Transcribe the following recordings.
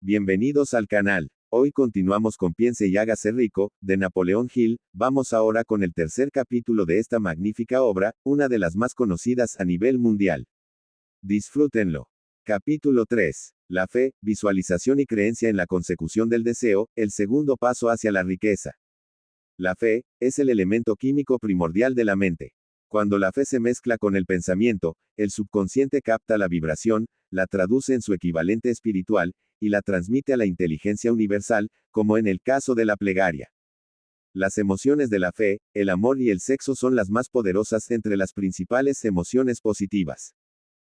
Bienvenidos al canal. Hoy continuamos con Piense y hágase rico, de Napoleón Hill. Vamos ahora con el tercer capítulo de esta magnífica obra, una de las más conocidas a nivel mundial. Disfrútenlo. Capítulo 3. La fe, visualización y creencia en la consecución del deseo, el segundo paso hacia la riqueza. La fe, es el elemento químico primordial de la mente. Cuando la fe se mezcla con el pensamiento, el subconsciente capta la vibración, la traduce en su equivalente espiritual, y la transmite a la inteligencia universal, como en el caso de la plegaria. Las emociones de la fe, el amor y el sexo son las más poderosas entre las principales emociones positivas.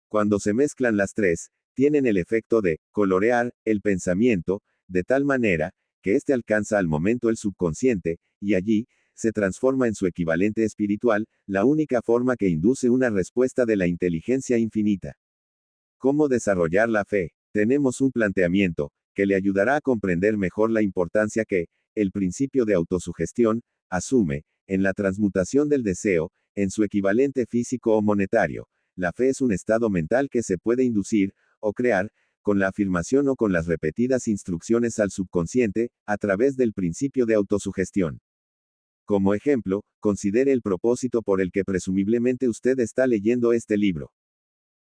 Cuando se mezclan las tres, tienen el efecto de colorear el pensamiento, de tal manera que éste alcanza al momento el subconsciente, y allí se transforma en su equivalente espiritual, la única forma que induce una respuesta de la inteligencia infinita. ¿Cómo desarrollar la fe? Tenemos un planteamiento que le ayudará a comprender mejor la importancia que el principio de autosugestión asume en la transmutación del deseo en su equivalente físico o monetario. La fe es un estado mental que se puede inducir o crear con la afirmación o con las repetidas instrucciones al subconsciente a través del principio de autosugestión. Como ejemplo, considere el propósito por el que presumiblemente usted está leyendo este libro.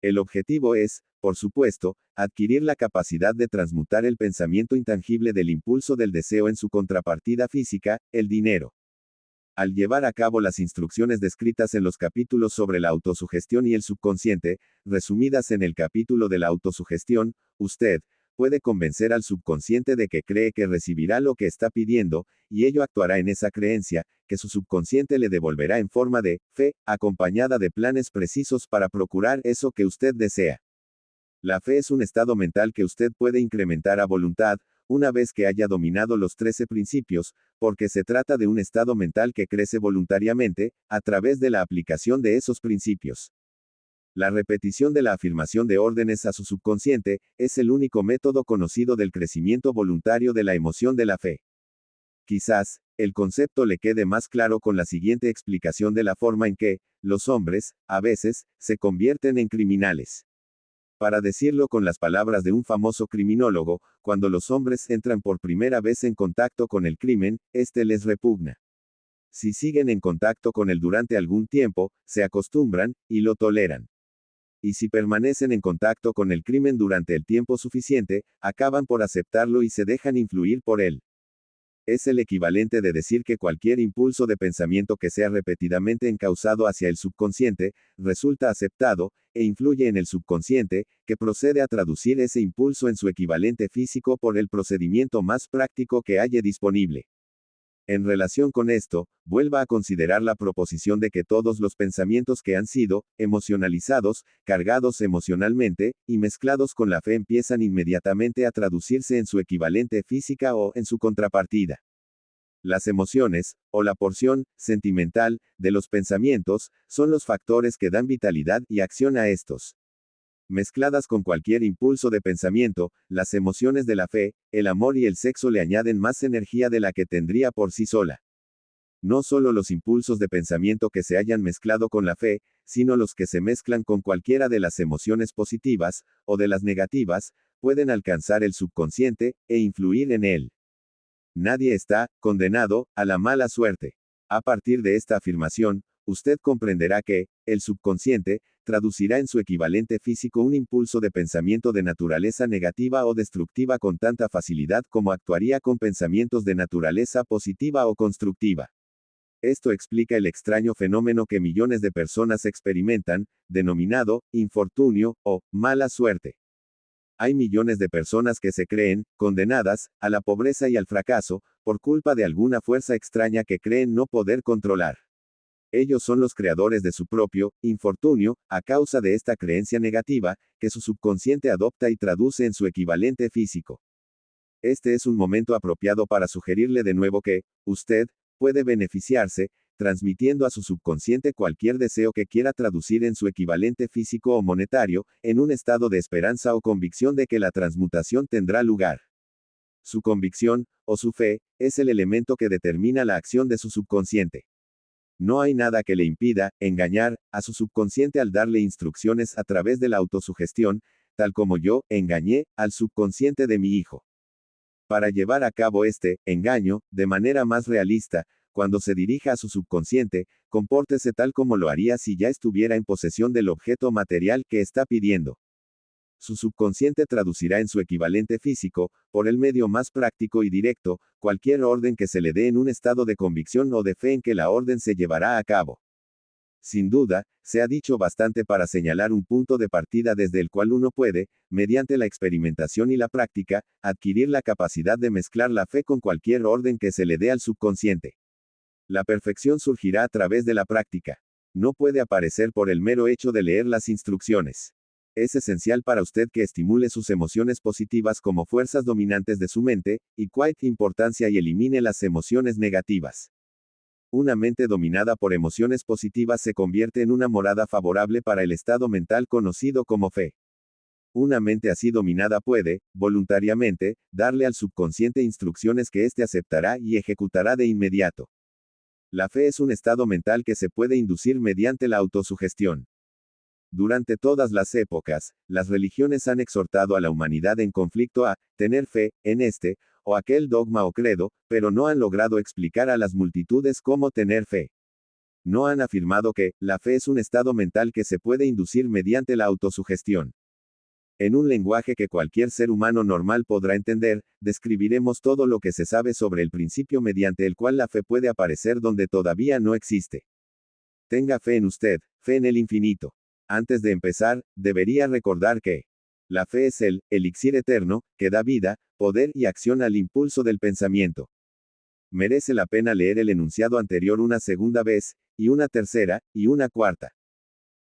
El objetivo es, por supuesto, adquirir la capacidad de transmutar el pensamiento intangible del impulso del deseo en su contrapartida física, el dinero. Al llevar a cabo las instrucciones descritas en los capítulos sobre la autosugestión y el subconsciente, resumidas en el capítulo de la autosugestión, usted puede convencer al subconsciente de que cree que recibirá lo que está pidiendo, y ello actuará en esa creencia, que su subconsciente le devolverá en forma de fe, acompañada de planes precisos para procurar eso que usted desea. La fe es un estado mental que usted puede incrementar a voluntad, una vez que haya dominado los 13 principios, porque se trata de un estado mental que crece voluntariamente, a través de la aplicación de esos principios. La repetición de la afirmación de órdenes a su subconsciente, es el único método conocido del crecimiento voluntario de la emoción de la fe. Quizás, el concepto le quede más claro con la siguiente explicación de la forma en que, los hombres, a veces, se convierten en criminales. Para decirlo con las palabras de un famoso criminólogo, cuando los hombres entran por primera vez en contacto con el crimen, este les repugna. Si siguen en contacto con él durante algún tiempo, se acostumbran, y lo toleran. Y si permanecen en contacto con el crimen durante el tiempo suficiente, acaban por aceptarlo y se dejan influir por él. Es el equivalente de decir que cualquier impulso de pensamiento que sea repetidamente encauzado hacia el subconsciente, resulta aceptado, e influye en el subconsciente, que procede a traducir ese impulso en su equivalente físico por el procedimiento más práctico que haya disponible. En relación con esto, vuelva a considerar la proposición de que todos los pensamientos que han sido emocionalizados, cargados emocionalmente, y mezclados con la fe empiezan inmediatamente a traducirse en su equivalente física o en su contrapartida. Las emociones, o la porción sentimental de los pensamientos, son los factores que dan vitalidad y acción a estos. Mezcladas con cualquier impulso de pensamiento, las emociones de la fe, el amor y el sexo le añaden más energía de la que tendría por sí sola. No solo los impulsos de pensamiento que se hayan mezclado con la fe, sino los que se mezclan con cualquiera de las emociones positivas, o de las negativas, pueden alcanzar el subconsciente, e influir en él. Nadie está condenado a la mala suerte. A partir de esta afirmación, usted comprenderá que, el subconsciente, traducirá en su equivalente físico un impulso de pensamiento de naturaleza negativa o destructiva con tanta facilidad como actuaría con pensamientos de naturaleza positiva o constructiva. Esto explica el extraño fenómeno que millones de personas experimentan, denominado infortunio o mala suerte. Hay millones de personas que se creen condenadas a la pobreza y al fracaso, por culpa de alguna fuerza extraña que creen no poder controlar. Ellos son los creadores de su propio infortunio, a causa de esta creencia negativa, que su subconsciente adopta y traduce en su equivalente físico. Este es un momento apropiado para sugerirle de nuevo que, usted, puede beneficiarse, transmitiendo a su subconsciente cualquier deseo que quiera traducir en su equivalente físico o monetario, en un estado de esperanza o convicción de que la transmutación tendrá lugar. Su convicción, o su fe, es el elemento que determina la acción de su subconsciente. No hay nada que le impida engañar a su subconsciente al darle instrucciones a través de la autosugestión, tal como yo engañé al subconsciente de mi hijo. Para llevar a cabo este engaño, de manera más realista, cuando se dirija a su subconsciente, compórtese tal como lo haría si ya estuviera en posesión del objeto material que está pidiendo. Su subconsciente traducirá en su equivalente físico, por el medio más práctico y directo, cualquier orden que se le dé en un estado de convicción o de fe en que la orden se llevará a cabo. Sin duda, se ha dicho bastante para señalar un punto de partida desde el cual uno puede, mediante la experimentación y la práctica, adquirir la capacidad de mezclar la fe con cualquier orden que se le dé al subconsciente. La perfección surgirá a través de la práctica. No puede aparecer por el mero hecho de leer las instrucciones. Es esencial para usted que estimule sus emociones positivas como fuerzas dominantes de su mente, y cuite importancia y elimine las emociones negativas. Una mente dominada por emociones positivas se convierte en una morada favorable para el estado mental conocido como fe. Una mente así dominada puede, voluntariamente, darle al subconsciente instrucciones que éste aceptará y ejecutará de inmediato. La fe es un estado mental que se puede inducir mediante la autosugestión. Durante todas las épocas, las religiones han exhortado a la humanidad en conflicto a tener fe en este o aquel dogma o credo, pero no han logrado explicar a las multitudes cómo tener fe. No han afirmado que la fe es un estado mental que se puede inducir mediante la autosugestión. En un lenguaje que cualquier ser humano normal podrá entender, describiremos todo lo que se sabe sobre el principio mediante el cual la fe puede aparecer donde todavía no existe. Tenga fe en usted, fe en el infinito. Antes de empezar, debería recordar que la fe es el elixir eterno, que da vida, poder y acción al impulso del pensamiento. Merece la pena leer el enunciado anterior una segunda vez, y una tercera, y una cuarta.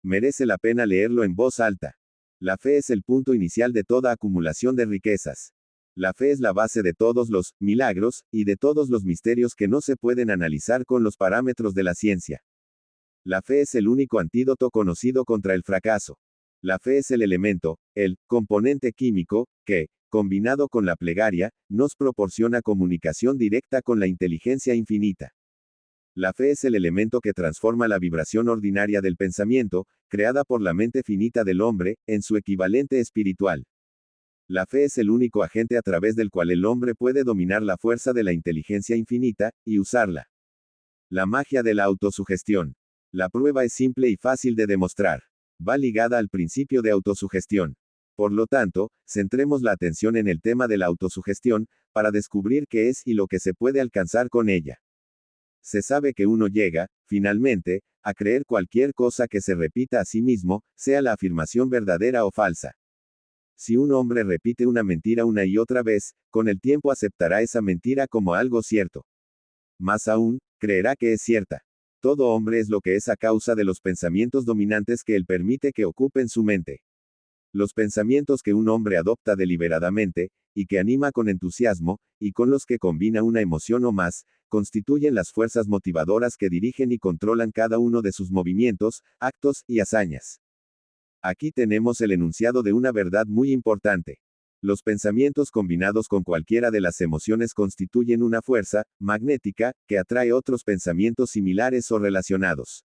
Merece la pena leerlo en voz alta. La fe es el punto inicial de toda acumulación de riquezas. La fe es la base de todos los milagros, y de todos los misterios que no se pueden analizar con los parámetros de la ciencia. La fe es el único antídoto conocido contra el fracaso. La fe es el elemento, el componente químico, que, combinado con la plegaria, nos proporciona comunicación directa con la inteligencia infinita. La fe es el elemento que transforma la vibración ordinaria del pensamiento, creada por la mente finita del hombre, en su equivalente espiritual. La fe es el único agente a través del cual el hombre puede dominar la fuerza de la inteligencia infinita, y usarla. La magia de la autosugestión. La prueba es simple y fácil de demostrar. Va ligada al principio de autosugestión. Por lo tanto, centremos la atención en el tema de la autosugestión, para descubrir qué es y lo que se puede alcanzar con ella. Se sabe que uno llega, finalmente, a creer cualquier cosa que se repita a sí mismo, sea la afirmación verdadera o falsa. Si un hombre repite una mentira una y otra vez, con el tiempo aceptará esa mentira como algo cierto. Más aún, creerá que es cierta. Todo hombre es lo que es a causa de los pensamientos dominantes que él permite que ocupen su mente. Los pensamientos que un hombre adopta deliberadamente, y que anima con entusiasmo, y con los que combina una emoción o más, constituyen las fuerzas motivadoras que dirigen y controlan cada uno de sus movimientos, actos y hazañas. Aquí tenemos el enunciado de una verdad muy importante. Los pensamientos combinados con cualquiera de las emociones constituyen una fuerza magnética que atrae otros pensamientos similares o relacionados.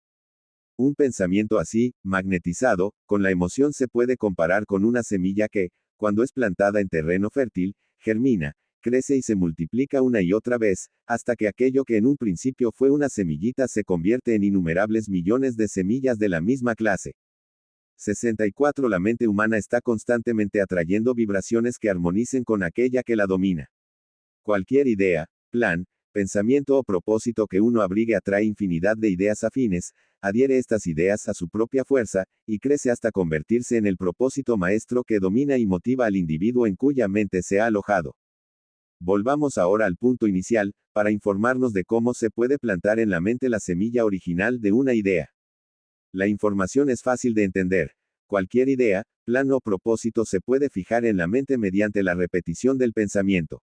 Un pensamiento así, magnetizado, con la emoción se puede comparar con una semilla que, cuando es plantada en terreno fértil, germina, crece y se multiplica una y otra vez, hasta que aquello que en un principio fue una semillita se convierte en innumerables millones de semillas de la misma clase. 64 La mente humana está constantemente atrayendo vibraciones que armonicen con aquella que la domina. Cualquier idea, plan, pensamiento o propósito que uno abrigue atrae infinidad de ideas afines, adhiere estas ideas a su propia fuerza, y crece hasta convertirse en el propósito maestro que domina y motiva al individuo en cuya mente se ha alojado. Volvamos ahora al punto inicial, para informarnos de cómo se puede plantar en la mente la semilla original de una idea. La información es fácil de entender. Cualquier idea, plan o propósito se puede fijar en la mente mediante la repetición del pensamiento.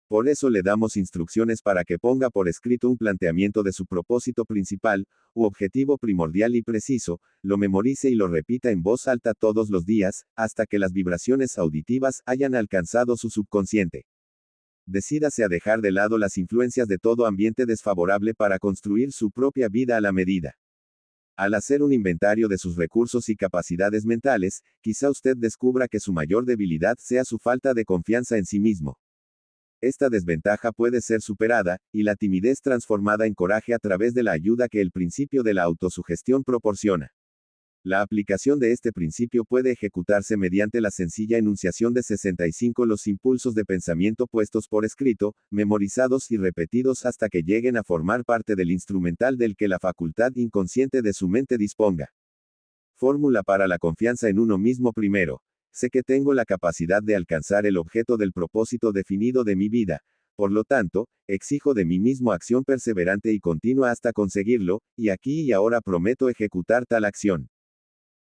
Por eso le damos instrucciones para que ponga por escrito un planteamiento de su propósito principal, u objetivo primordial y preciso, lo memorice y lo repita en voz alta todos los días, hasta que las vibraciones auditivas hayan alcanzado su subconsciente. Decídase a dejar de lado las influencias de todo ambiente desfavorable para construir su propia vida a la medida. Al hacer un inventario de sus recursos y capacidades mentales, quizá usted descubra que su mayor debilidad sea su falta de confianza en sí mismo. Esta desventaja puede ser superada, y la timidez transformada en coraje a través de la ayuda que el principio de la autosugestión proporciona. La aplicación de este principio puede ejecutarse mediante la sencilla enunciación de 65 los impulsos de pensamiento puestos por escrito, memorizados y repetidos hasta que lleguen a formar parte del instrumental del que la facultad inconsciente de su mente disponga. Fórmula para la confianza en uno mismo. Primero, sé que tengo la capacidad de alcanzar el objeto del propósito definido de mi vida. Por lo tanto, exijo de mí mismo acción perseverante y continua hasta conseguirlo, y aquí y ahora prometo ejecutar tal acción.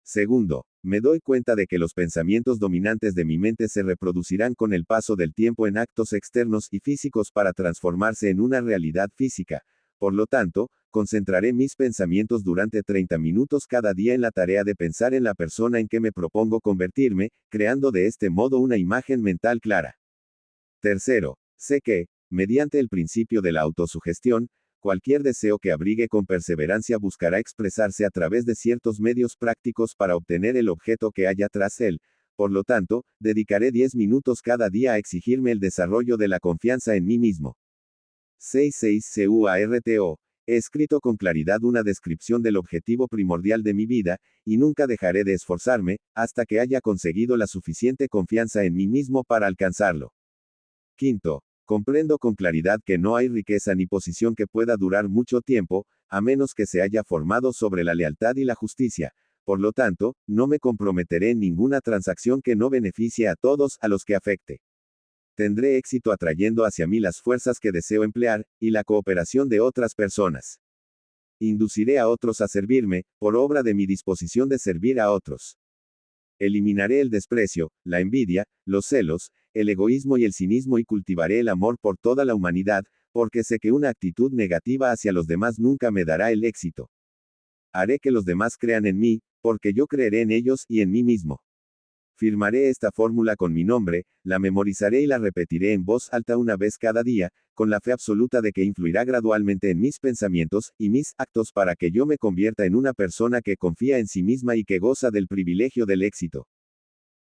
Segundo, me doy cuenta de que los pensamientos dominantes de mi mente se reproducirán con el paso del tiempo en actos externos y físicos para transformarse en una realidad física. Por lo tanto, concentraré mis pensamientos durante 30 minutos cada día en la tarea de pensar en la persona en que me propongo convertirme, creando de este modo una imagen mental clara. Tercero, sé que, mediante el principio de la autosugestión, cualquier deseo que abrigue con perseverancia buscará expresarse a través de ciertos medios prácticos para obtener el objeto que haya tras él. Por lo tanto, dedicaré 10 minutos cada día a exigirme el desarrollo de la confianza en mí mismo. 66 CUARTO. He escrito con claridad una descripción del objetivo primordial de mi vida, y nunca dejaré de esforzarme, hasta que haya conseguido la suficiente confianza en mí mismo para alcanzarlo. Quinto, comprendo con claridad que no hay riqueza ni posición que pueda durar mucho tiempo, a menos que se haya formado sobre la lealtad y la justicia. Por lo tanto, no me comprometeré en ninguna transacción que no beneficie a todos a los que afecte. Tendré éxito atrayendo hacia mí las fuerzas que deseo emplear, y la cooperación de otras personas. Induciré a otros a servirme, por obra de mi disposición de servir a otros. Eliminaré el desprecio, la envidia, los celos, el egoísmo y el cinismo y cultivaré el amor por toda la humanidad, porque sé que una actitud negativa hacia los demás nunca me dará el éxito. Haré que los demás crean en mí, porque yo creeré en ellos y en mí mismo. Firmaré esta fórmula con mi nombre, la memorizaré y la repetiré en voz alta una vez cada día, con la fe absoluta de que influirá gradualmente en mis pensamientos y mis actos para que yo me convierta en una persona que confía en sí misma y que goza del privilegio del éxito.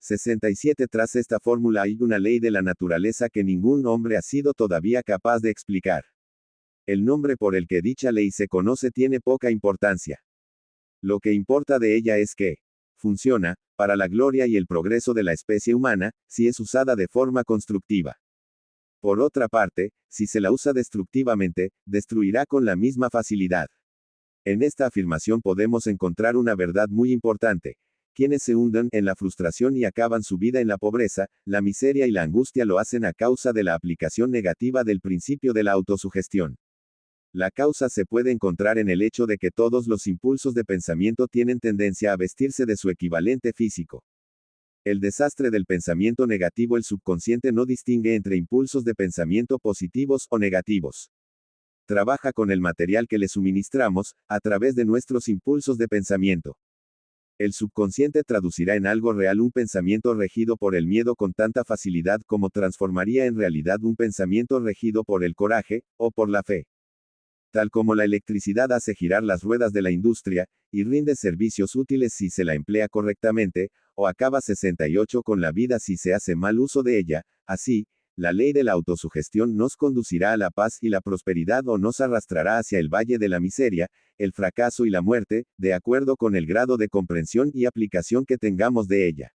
67 Tras esta fórmula hay una ley de la naturaleza que ningún hombre ha sido todavía capaz de explicar. El nombre por el que dicha ley se conoce tiene poca importancia. Lo que importa de ella es que funciona, para la gloria y el progreso de la especie humana, si es usada de forma constructiva. Por otra parte, si se la usa destructivamente, destruirá con la misma facilidad. En esta afirmación podemos encontrar una verdad muy importante. Quienes se hunden en la frustración y acaban su vida en la pobreza, la miseria y la angustia lo hacen a causa de la aplicación negativa del principio de la autosugestión. La causa se puede encontrar en el hecho de que todos los impulsos de pensamiento tienen tendencia a vestirse de su equivalente físico. El desastre del pensamiento negativo. El subconsciente no distingue entre impulsos de pensamiento positivos o negativos. Trabaja con el material que le suministramos, a través de nuestros impulsos de pensamiento. El subconsciente traducirá en algo real un pensamiento regido por el miedo con tanta facilidad como transformaría en realidad un pensamiento regido por el coraje, o por la fe. Tal como la electricidad hace girar las ruedas de la industria, y rinde servicios útiles si se la emplea correctamente, o acaba 68 con la vida si se hace mal uso de ella, así, la ley de la autosugestión nos conducirá a la paz y la prosperidad o nos arrastrará hacia el valle de la miseria, el fracaso y la muerte, de acuerdo con el grado de comprensión y aplicación que tengamos de ella.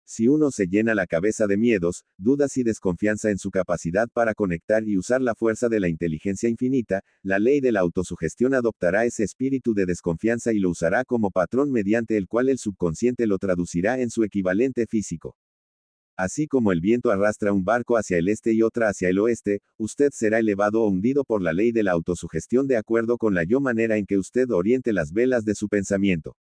Si uno se llena la cabeza de miedos, dudas y desconfianza en su capacidad para conectar y usar la fuerza de la inteligencia infinita, la ley de la autosugestión adoptará ese espíritu de desconfianza y lo usará como patrón mediante el cual el subconsciente lo traducirá en su equivalente físico. Así como el viento arrastra un barco hacia el este y otra hacia el oeste, usted será elevado o hundido por la ley de la autosugestión de acuerdo con la manera en que usted oriente las velas de su pensamiento.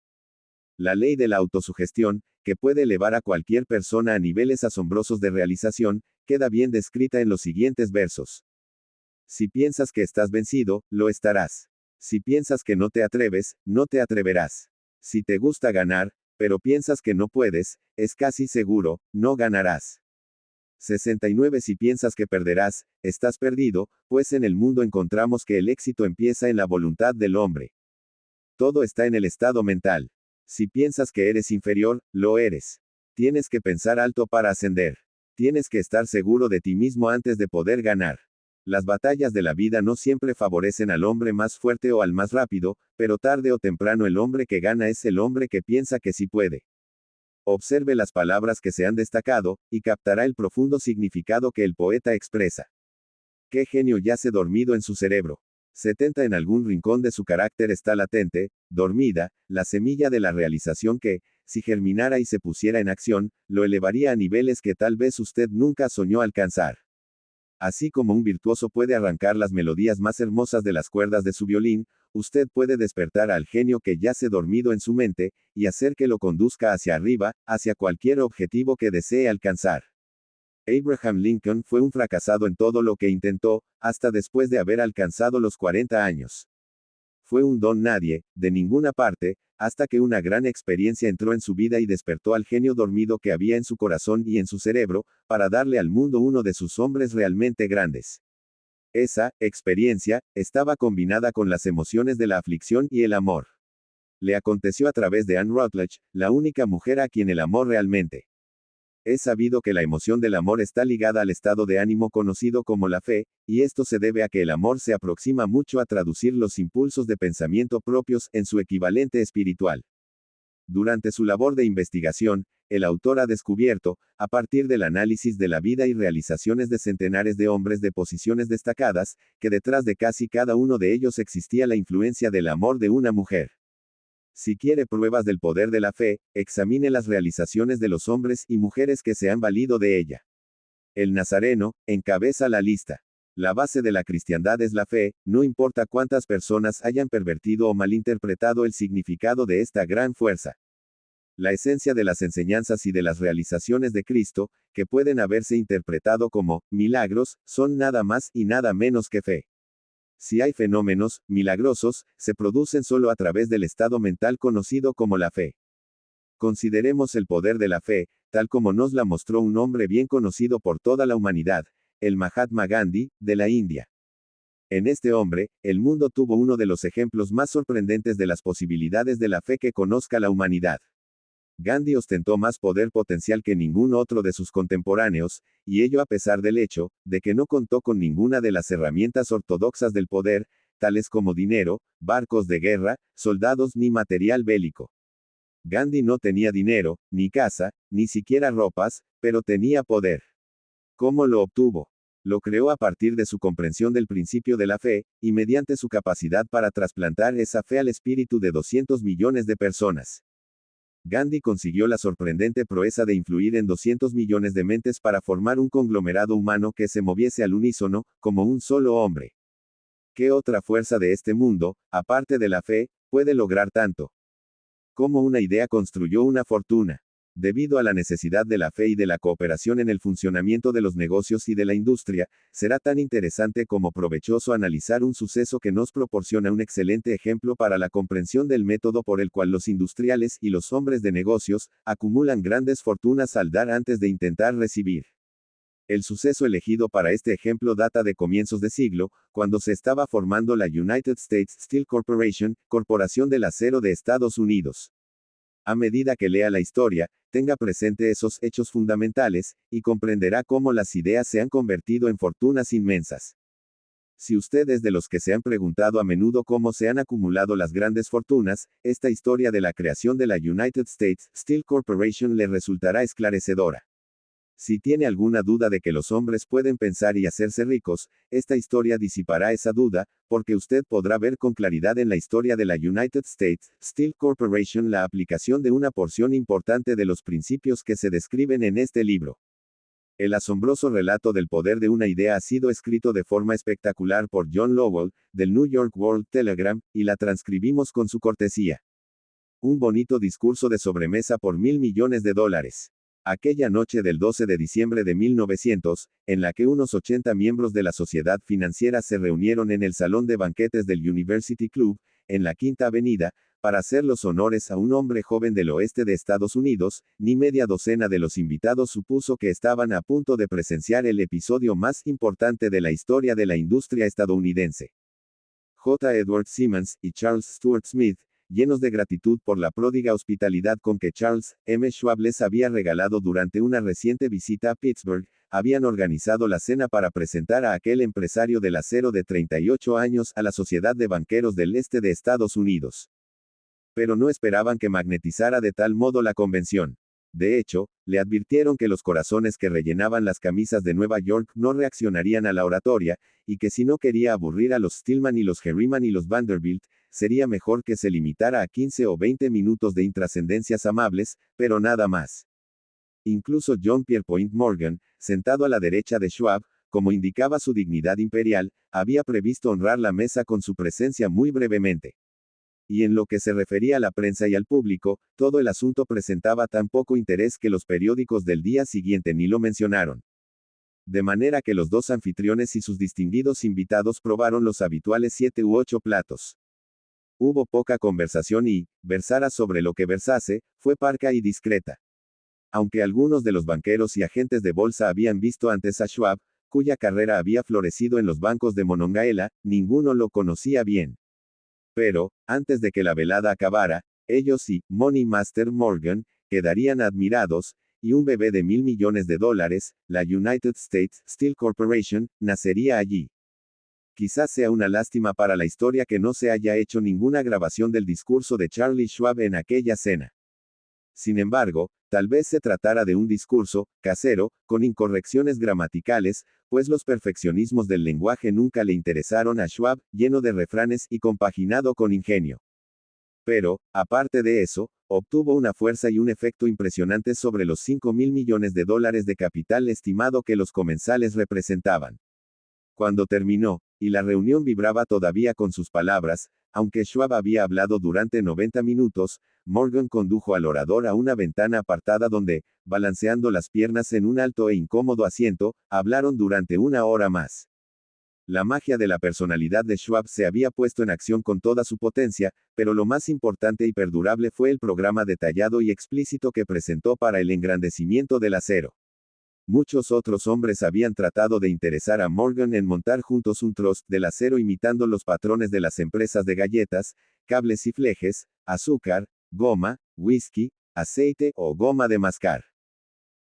La ley de la autosugestión, que puede elevar a cualquier persona a niveles asombrosos de realización, queda bien descrita en los siguientes versos. Si piensas que estás vencido, lo estarás. Si piensas que no te atreves, no te atreverás. Si te gusta ganar, pero piensas que no puedes, es casi seguro, no ganarás. 69 Si piensas que perderás, estás perdido, pues en el mundo encontramos que el éxito empieza en la voluntad del hombre. Todo está en el estado mental. Si piensas que eres inferior, lo eres. Tienes que pensar alto para ascender. Tienes que estar seguro de ti mismo antes de poder ganar. Las batallas de la vida no siempre favorecen al hombre más fuerte o al más rápido, pero tarde o temprano el hombre que gana es el hombre que piensa que sí puede. Observe las palabras que se han destacado, y captará el profundo significado que el poeta expresa. ¿Qué genio yace dormido en su cerebro? 70 En algún rincón de su carácter está latente, dormida, la semilla de la realización que, si germinara y se pusiera en acción, lo elevaría a niveles que tal vez usted nunca soñó alcanzar. Así como un virtuoso puede arrancar las melodías más hermosas de las cuerdas de su violín, usted puede despertar al genio que yace dormido en su mente, y hacer que lo conduzca hacia arriba, hacia cualquier objetivo que desee alcanzar. Abraham Lincoln fue un fracasado en todo lo que intentó, hasta después de haber alcanzado los 40 años. Fue un don nadie, de ninguna parte, hasta que una gran experiencia entró en su vida y despertó al genio dormido que había en su corazón y en su cerebro, para darle al mundo uno de sus hombres realmente grandes. Esa experiencia estaba combinada con las emociones de la aflicción y el amor. Le aconteció a través de Anne Rutledge, la única mujer a quien el amor realmente. Es sabido que la emoción del amor está ligada al estado de ánimo conocido como la fe, y esto se debe a que el amor se aproxima mucho a traducir los impulsos de pensamiento propios en su equivalente espiritual. Durante su labor de investigación, el autor ha descubierto, a partir del análisis de la vida y realizaciones de centenares de hombres de posiciones destacadas, que detrás de casi cada uno de ellos existía la influencia del amor de una mujer. Si quiere pruebas del poder de la fe, examine las realizaciones de los hombres y mujeres que se han valido de ella. El Nazareno encabeza la lista. La base de la cristiandad es la fe, no importa cuántas personas hayan pervertido o malinterpretado el significado de esta gran fuerza. La esencia de las enseñanzas y de las realizaciones de Cristo, que pueden haberse interpretado como milagros, son nada más y nada menos que fe. Si hay fenómenos milagrosos, se producen solo a través del estado mental conocido como la fe. Consideremos el poder de la fe, tal como nos la mostró un hombre bien conocido por toda la humanidad, el Mahatma Gandhi, de la India. En este hombre, el mundo tuvo uno de los ejemplos más sorprendentes de las posibilidades de la fe que conozca la humanidad. Gandhi ostentó más poder potencial que ningún otro de sus contemporáneos, y ello a pesar del hecho, de que no contó con ninguna de las herramientas ortodoxas del poder, tales como dinero, barcos de guerra, soldados ni material bélico. Gandhi no tenía dinero, ni casa, ni siquiera ropas, pero tenía poder. ¿Cómo lo obtuvo? Lo creó a partir de su comprensión del principio de la fe, y mediante su capacidad para trasplantar esa fe al espíritu de 200 millones de personas. Gandhi consiguió la sorprendente proeza de influir en 200 millones de mentes para formar un conglomerado humano que se moviese al unísono, como un solo hombre. ¿Qué otra fuerza de este mundo, aparte de la fe, puede lograr tanto? ¿Cómo una idea construyó una fortuna? Debido a la necesidad de la fe y de la cooperación en el funcionamiento de los negocios y de la industria, será tan interesante como provechoso analizar un suceso que nos proporciona un excelente ejemplo para la comprensión del método por el cual los industriales y los hombres de negocios acumulan grandes fortunas al dar antes de intentar recibir. El suceso elegido para este ejemplo data de comienzos de siglo, cuando se estaba formando la United States Steel Corporation, Corporación del Acero de Estados Unidos. A medida que lea la historia, tenga presente esos hechos fundamentales, y comprenderá cómo las ideas se han convertido en fortunas inmensas. Si usted es de los que se han preguntado a menudo cómo se han acumulado las grandes fortunas, esta historia de la creación de la United States Steel Corporation le resultará esclarecedora. Si tiene alguna duda de que los hombres pueden pensar y hacerse ricos, esta historia disipará esa duda, porque usted podrá ver con claridad en la historia de la United States Steel Corporation la aplicación de una porción importante de los principios que se describen en este libro. El asombroso relato del poder de una idea ha sido escrito de forma espectacular por John Lowell, del New York World Telegram, y la transcribimos con su cortesía. Un bonito discurso de sobremesa por $1.000 millones. Aquella noche del 12 de diciembre de 1900, en la que unos 80 miembros de la sociedad financiera se reunieron en el salón de banquetes del University Club, en la Quinta Avenida, para hacer los honores a un hombre joven del oeste de Estados Unidos, ni media docena de los invitados supuso que estaban a punto de presenciar el episodio más importante de la historia de la industria estadounidense. J. Edward Simmons y Charles Stuart Smith, llenos de gratitud por la pródiga hospitalidad con que Charles M. Schwab les había regalado durante una reciente visita a Pittsburgh, habían organizado la cena para presentar a aquel empresario del acero de 38 años a la Sociedad de Banqueros del Este de Estados Unidos. Pero no esperaban que magnetizara de tal modo la convención. De hecho, le advirtieron que los corazones que rellenaban las camisas de Nueva York no reaccionarían a la oratoria, y que si no quería aburrir a los Stillman y los Harriman y los Vanderbilt, sería mejor que se limitara a 15 o 20 minutos de intrascendencias amables, pero nada más. Incluso John Pierpont Morgan, sentado a la derecha de Schwab, como indicaba su dignidad imperial, había previsto honrar la mesa con su presencia muy brevemente. Y en lo que se refería a la prensa y al público, todo el asunto presentaba tan poco interés que los periódicos del día siguiente ni lo mencionaron. De manera que los dos anfitriones y sus distinguidos invitados probaron los habituales 7 u 8 platos. Hubo poca conversación y, versara sobre lo que versase, fue parca y discreta. Aunque algunos de los banqueros y agentes de bolsa habían visto antes a Schwab, cuya carrera había florecido en los bancos de Monongahela, ninguno lo conocía bien. Pero, antes de que la velada acabara, ellos y Money Master Morgan quedarían admirados, y un bebé de $1,000 millones, la United States Steel Corporation, nacería allí. Quizás sea una lástima para la historia que no se haya hecho ninguna grabación del discurso de Charlie Schwab en aquella cena. Sin embargo, tal vez se tratara de un discurso, casero, con incorrecciones gramaticales, pues los perfeccionismos del lenguaje nunca le interesaron a Schwab, lleno de refranes y compaginado con ingenio. Pero, aparte de eso, obtuvo una fuerza y un efecto impresionantes sobre los $5,000 millones de capital estimado que los comensales representaban. Cuando terminó, y la reunión vibraba todavía con sus palabras, aunque Schwab había hablado durante 90 minutos, Morgan condujo al orador a una ventana apartada donde, balanceando las piernas en un alto e incómodo asiento, hablaron durante 1 hora más. La magia de la personalidad de Schwab se había puesto en acción con toda su potencia, pero lo más importante y perdurable fue el programa detallado y explícito que presentó para el engrandecimiento del acero. Muchos otros hombres habían tratado de interesar a Morgan en montar juntos un trust del acero imitando los patrones de las empresas de galletas, cables y flejes, azúcar, goma, whisky, aceite o goma de mascar.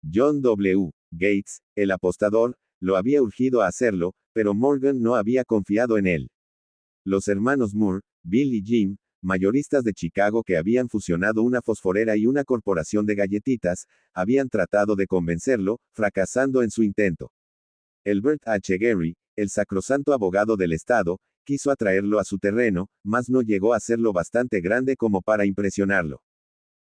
John W. Gates, el apostador, lo había urgido a hacerlo, pero Morgan no había confiado en él. Los hermanos Moore, Bill y Jim, mayoristas de Chicago que habían fusionado una fosforera y una corporación de galletitas, habían tratado de convencerlo, fracasando en su intento. Elbert H. Gary, el sacrosanto abogado del Estado, quiso atraerlo a su terreno, mas no llegó a ser lo bastante grande como para impresionarlo.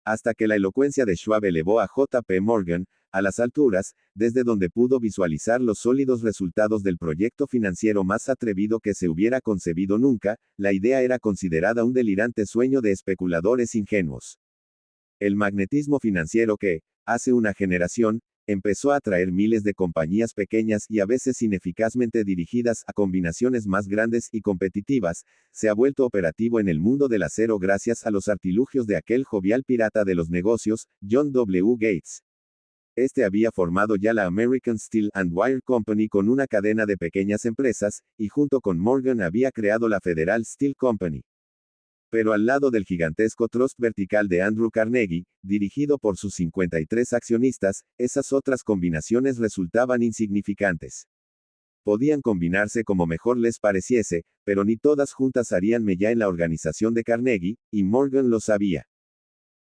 Hasta que la elocuencia de Schwab elevó a J. P. Morgan, a las alturas, desde donde pudo visualizar los sólidos resultados del proyecto financiero más atrevido que se hubiera concebido nunca, la idea era considerada un delirante sueño de especuladores ingenuos. El magnetismo financiero que, hace una generación, empezó a atraer miles de compañías pequeñas y a veces ineficazmente dirigidas a combinaciones más grandes y competitivas, se ha vuelto operativo en el mundo del acero gracias a los artilugios de aquel jovial pirata de los negocios, John W. Gates. Este había formado ya la American Steel and Wire Company con una cadena de pequeñas empresas, y junto con Morgan había creado la Federal Steel Company. Pero al lado del gigantesco trust vertical de Andrew Carnegie, dirigido por sus 53 accionistas, esas otras combinaciones resultaban insignificantes. Podían combinarse como mejor les pareciese, pero ni todas juntas harían mella en la organización de Carnegie, y Morgan lo sabía.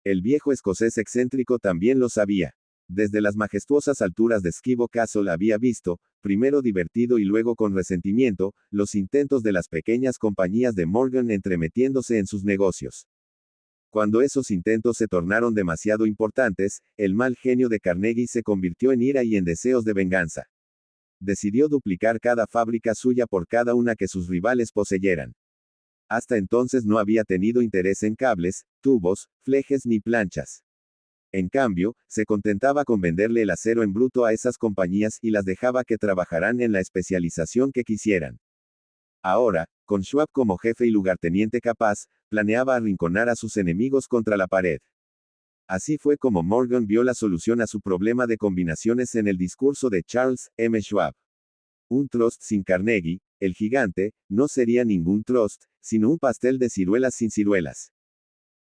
El viejo escocés excéntrico también lo sabía. Desde las majestuosas alturas de Skibo Castle había visto, primero divertido y luego con resentimiento, los intentos de las pequeñas compañías de Morgan entremetiéndose en sus negocios. Cuando esos intentos se tornaron demasiado importantes, el mal genio de Carnegie se convirtió en ira y en deseos de venganza. Decidió duplicar cada fábrica suya por cada una que sus rivales poseyeran. Hasta entonces no había tenido interés en cables, tubos, flejes ni planchas. En cambio, se contentaba con venderle el acero en bruto a esas compañías y las dejaba que trabajaran en la especialización que quisieran. Ahora, con Schwab como jefe y lugarteniente capaz, planeaba arrinconar a sus enemigos contra la pared. Así fue como Morgan vio la solución a su problema de combinaciones en el discurso de Charles M. Schwab. Un trust sin Carnegie, el gigante, no sería ningún trust, sino un pastel de ciruelas sin ciruelas.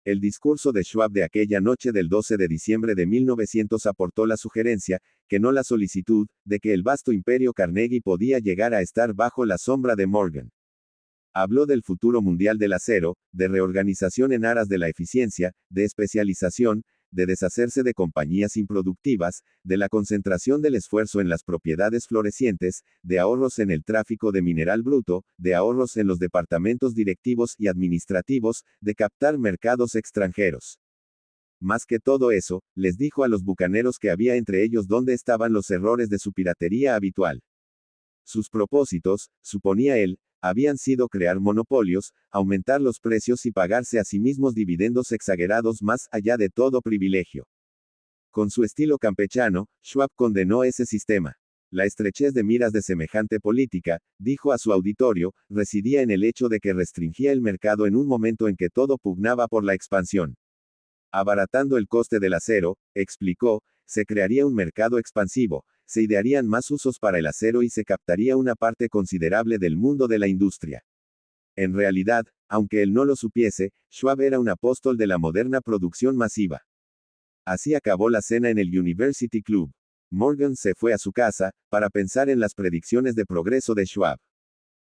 El discurso de Schwab de aquella noche del 12 de diciembre de 1900 aportó la sugerencia, que no la solicitud, de que el vasto imperio Carnegie podía llegar a estar bajo la sombra de Morgan. Habló del futuro mundial del acero, de reorganización en aras de la eficiencia, de especialización, de deshacerse de compañías improductivas, de la concentración del esfuerzo en las propiedades florecientes, de ahorros en el tráfico de mineral bruto, de ahorros en los departamentos directivos y administrativos, de captar mercados extranjeros. Más que todo eso, les dijo a los bucaneros que había entre ellos dónde estaban los errores de su piratería habitual. Sus propósitos, suponía él, habían sido crear monopolios, aumentar los precios y pagarse a sí mismos dividendos exagerados más allá de todo privilegio. Con su estilo campechano, Schwab condenó ese sistema. La estrechez de miras de semejante política, dijo a su auditorio, residía en el hecho de que restringía el mercado en un momento en que todo pugnaba por la expansión. Abaratando el coste del acero, explicó, se crearía un mercado expansivo, se idearían más usos para el acero y se captaría una parte considerable del mundo de la industria. En realidad, aunque él no lo supiese, Schwab era un apóstol de la moderna producción masiva. Así acabó la cena en el University Club. Morgan se fue a su casa, para pensar en las predicciones de progreso de Schwab.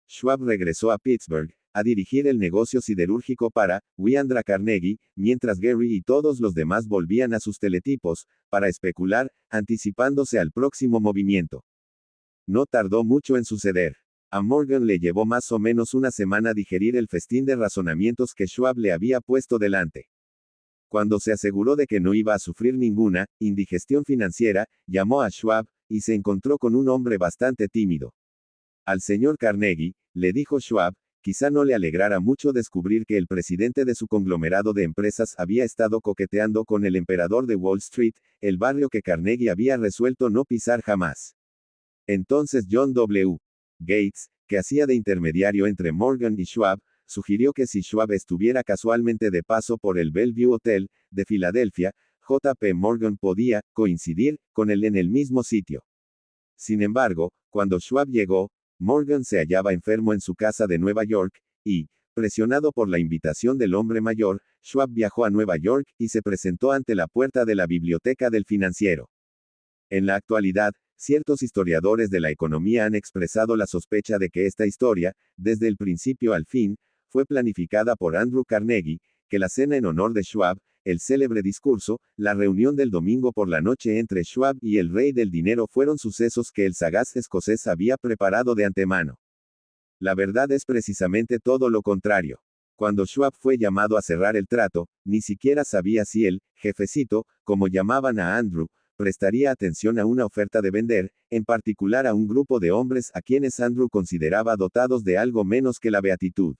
Schwab regresó a Pittsburgh, a dirigir el negocio siderúrgico para Andrew Carnegie, mientras Gary y todos los demás volvían a sus teletipos, para especular, anticipándose al próximo movimiento. No tardó mucho en suceder. A Morgan le llevó más o menos una semana digerir el festín de razonamientos que Schwab le había puesto delante. Cuando se aseguró de que no iba a sufrir ninguna indigestión financiera, llamó a Schwab, y se encontró con un hombre bastante tímido. Al señor Carnegie, le dijo Schwab, quizá no le alegrara mucho descubrir que el presidente de su conglomerado de empresas había estado coqueteando con el emperador de Wall Street, el barrio que Carnegie había resuelto no pisar jamás. Entonces John W. Gates, que hacía de intermediario entre Morgan y Schwab, sugirió que si Schwab estuviera casualmente de paso por el Bellevue Hotel, de Filadelfia, J. P. Morgan podía coincidir con él en el mismo sitio. Sin embargo, cuando Schwab llegó, Morgan se hallaba enfermo en su casa de Nueva York, y, presionado por la invitación del hombre mayor, Schwab viajó a Nueva York y se presentó ante la puerta de la biblioteca del financiero. En la actualidad, ciertos historiadores de la economía han expresado la sospecha de que esta historia, desde el principio al fin, fue planificada por Andrew Carnegie, que la cena en honor de Schwab, el célebre discurso, la reunión del domingo por la noche entre Schwab y el rey del dinero fueron sucesos que el sagaz escocés había preparado de antemano. La verdad es precisamente todo lo contrario. Cuando Schwab fue llamado a cerrar el trato, ni siquiera sabía si el jefecito, como llamaban a Andrew, prestaría atención a una oferta de vender, en particular a un grupo de hombres a quienes Andrew consideraba dotados de algo menos que la beatitud.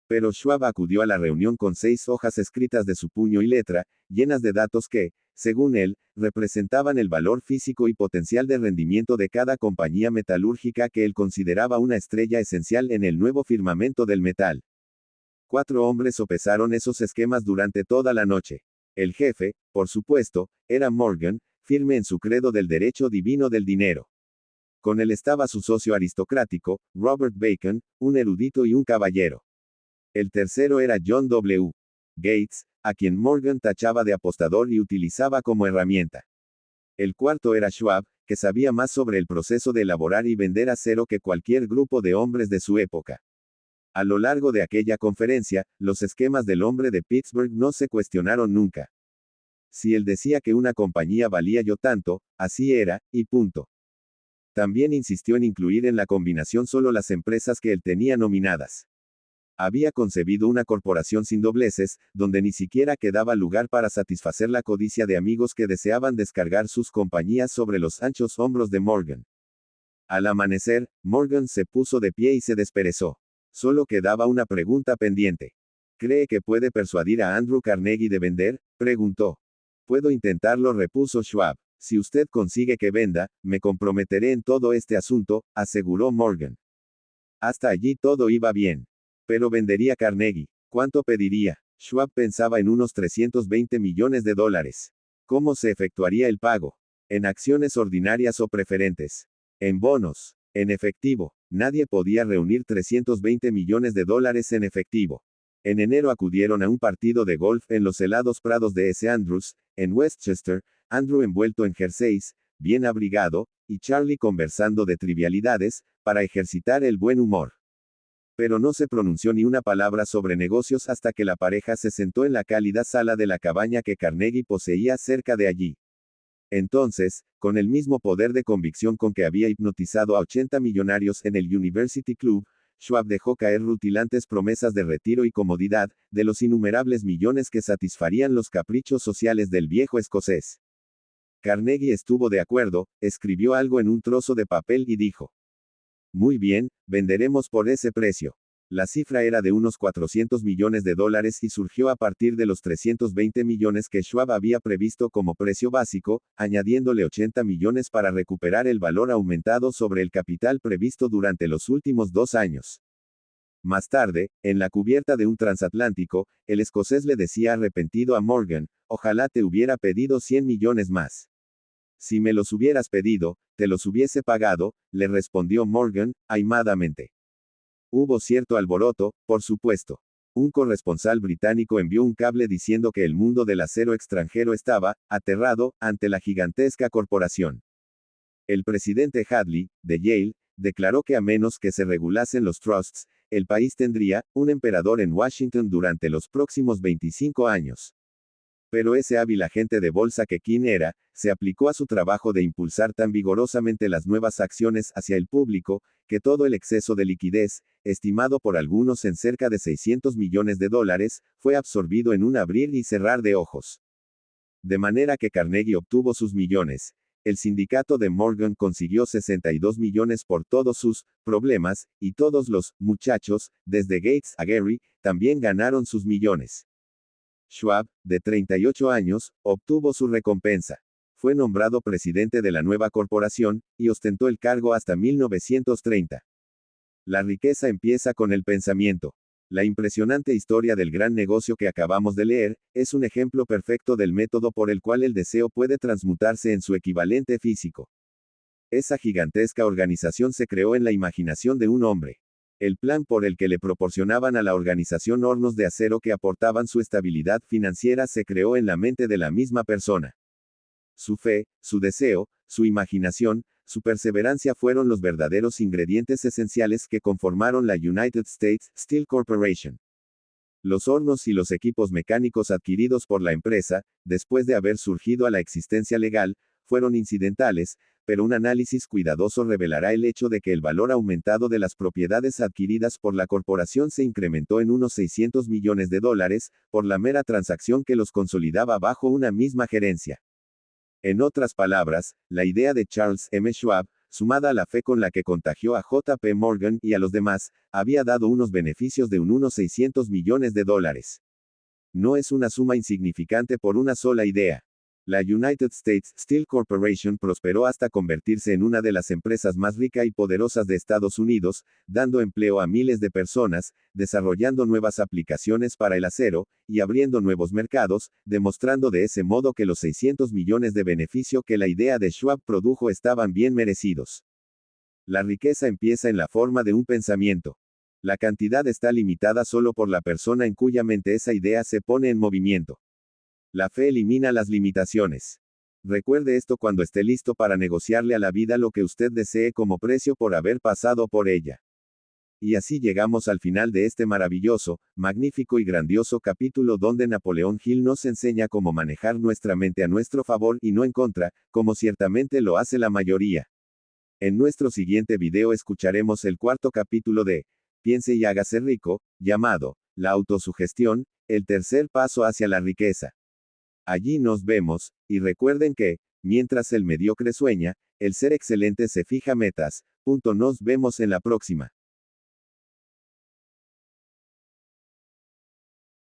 Pero Schwab acudió a la reunión con 6 hojas escritas de su puño y letra, llenas de datos que, según él, representaban el valor físico y potencial de rendimiento de cada compañía metalúrgica que él consideraba una estrella esencial en el nuevo firmamento del metal. 4 hombres sopesaron esos esquemas durante toda la noche. El jefe, por supuesto, era Morgan, firme en su credo del derecho divino del dinero. Con él estaba su socio aristocrático, Robert Bacon, un erudito y un caballero. El tercero era John W. Gates, a quien Morgan tachaba de apostador y utilizaba como herramienta. El cuarto era Schwab, que sabía más sobre el proceso de elaborar y vender acero que cualquier grupo de hombres de su época. A lo largo de aquella conferencia, los esquemas del hombre de Pittsburgh no se cuestionaron nunca. Si él decía que una compañía valía yo tanto, así era, y punto. También insistió en incluir en la combinación solo las empresas que él tenía nominadas. Había concebido una corporación sin dobleces, donde ni siquiera quedaba lugar para satisfacer la codicia de amigos que deseaban descargar sus compañías sobre los anchos hombros de Morgan. Al amanecer, Morgan se puso de pie y se desperezó. Solo quedaba una pregunta pendiente. ¿Cree que puede persuadir a Andrew Carnegie de vender?, preguntó. Puedo intentarlo, repuso Schwab. Si usted consigue que venda, me comprometeré en todo este asunto, aseguró Morgan. Hasta allí todo iba bien. Pero vendería Carnegie. ¿Cuánto pediría? Schwab pensaba en unos $320 millones. ¿Cómo se efectuaría el pago? ¿En acciones ordinarias o preferentes? ¿En bonos? ¿En efectivo? Nadie podía reunir $320 millones en efectivo. En enero acudieron a un partido de golf en los helados prados de St. Andrews, en Westchester, Andrew envuelto en jerseys, bien abrigado, y Charlie conversando de trivialidades, para ejercitar el buen humor. Pero no se pronunció ni una palabra sobre negocios hasta que la pareja se sentó en la cálida sala de la cabaña que Carnegie poseía cerca de allí. Entonces, con el mismo poder de convicción con que había hipnotizado a 80 millonarios en el University Club, Schwab dejó caer rutilantes promesas de retiro y comodidad, de los innumerables millones que satisfarían los caprichos sociales del viejo escocés. Carnegie estuvo de acuerdo, escribió algo en un trozo de papel y dijo: muy bien, venderemos por ese precio. La cifra era de unos 400 millones de dólares y surgió a partir de los 320 millones que Schwab había previsto como precio básico, añadiéndole 80 millones para recuperar el valor aumentado sobre el capital previsto durante los últimos 2 años. Más tarde, en la cubierta de un transatlántico, el escocés le decía arrepentido a Morgan: ojalá te hubiera pedido 100 millones más. Si me los hubieras pedido, te los hubiese pagado, le respondió Morgan, aimadamente. Hubo cierto alboroto, por supuesto. Un corresponsal británico envió un cable diciendo que el mundo del acero extranjero estaba, aterrado, ante la gigantesca corporación. El presidente Hadley, de Yale, declaró que a menos que se regulasen los trusts, el país tendría un emperador en Washington durante los próximos 25 años. Pero ese hábil agente de bolsa que King era, se aplicó a su trabajo de impulsar tan vigorosamente las nuevas acciones hacia el público, que todo el exceso de liquidez, estimado por algunos en cerca de 600 millones de dólares, fue absorbido en un abrir y cerrar de ojos. De manera que Carnegie obtuvo sus millones. El sindicato de Morgan consiguió 62 millones por todos sus problemas, y todos los muchachos, desde Gates a Gary, también ganaron sus millones. Schwab, de 38 años, obtuvo su recompensa. Fue nombrado presidente de la nueva corporación, y ostentó el cargo hasta 1930. La riqueza empieza con el pensamiento. La impresionante historia del gran negocio que acabamos de leer, es un ejemplo perfecto del método por el cual el deseo puede transmutarse en su equivalente físico. Esa gigantesca organización se creó en la imaginación de un hombre. El plan por el que le proporcionaban a la organización hornos de acero que aportaban su estabilidad financiera se creó en la mente de la misma persona. Su fe, su deseo, su imaginación, su perseverancia fueron los verdaderos ingredientes esenciales que conformaron la United States Steel Corporation. Los hornos y los equipos mecánicos adquiridos por la empresa, después de haber surgido a la existencia legal, fueron incidentales, pero un análisis cuidadoso revelará el hecho de que el valor aumentado de las propiedades adquiridas por la corporación se incrementó en unos 600 millones de dólares, por la mera transacción que los consolidaba bajo una misma gerencia. En otras palabras, la idea de Charles M. Schwab, sumada a la fe con la que contagió a J. P. Morgan y a los demás, había dado unos beneficios de unos 600 millones de dólares. No es una suma insignificante por una sola idea. La United States Steel Corporation prosperó hasta convertirse en una de las empresas más ricas y poderosas de Estados Unidos, dando empleo a miles de personas, desarrollando nuevas aplicaciones para el acero, y abriendo nuevos mercados, demostrando de ese modo que los 600 millones de beneficio que la idea de Schwab produjo estaban bien merecidos. La riqueza empieza en la forma de un pensamiento. La cantidad está limitada solo por la persona en cuya mente esa idea se pone en movimiento. La fe elimina las limitaciones. Recuerde esto cuando esté listo para negociarle a la vida lo que usted desee como precio por haber pasado por ella. Y así llegamos al final de este maravilloso, magnífico y grandioso capítulo donde Napoleón Hill nos enseña cómo manejar nuestra mente a nuestro favor y no en contra, como ciertamente lo hace la mayoría. En nuestro siguiente video escucharemos el cuarto capítulo de Piense y hágase rico, llamado La autosugestión, el tercer paso hacia la riqueza. Allí nos vemos, y recuerden que, mientras el mediocre sueña, el ser excelente se fija metas. Nos vemos en la próxima.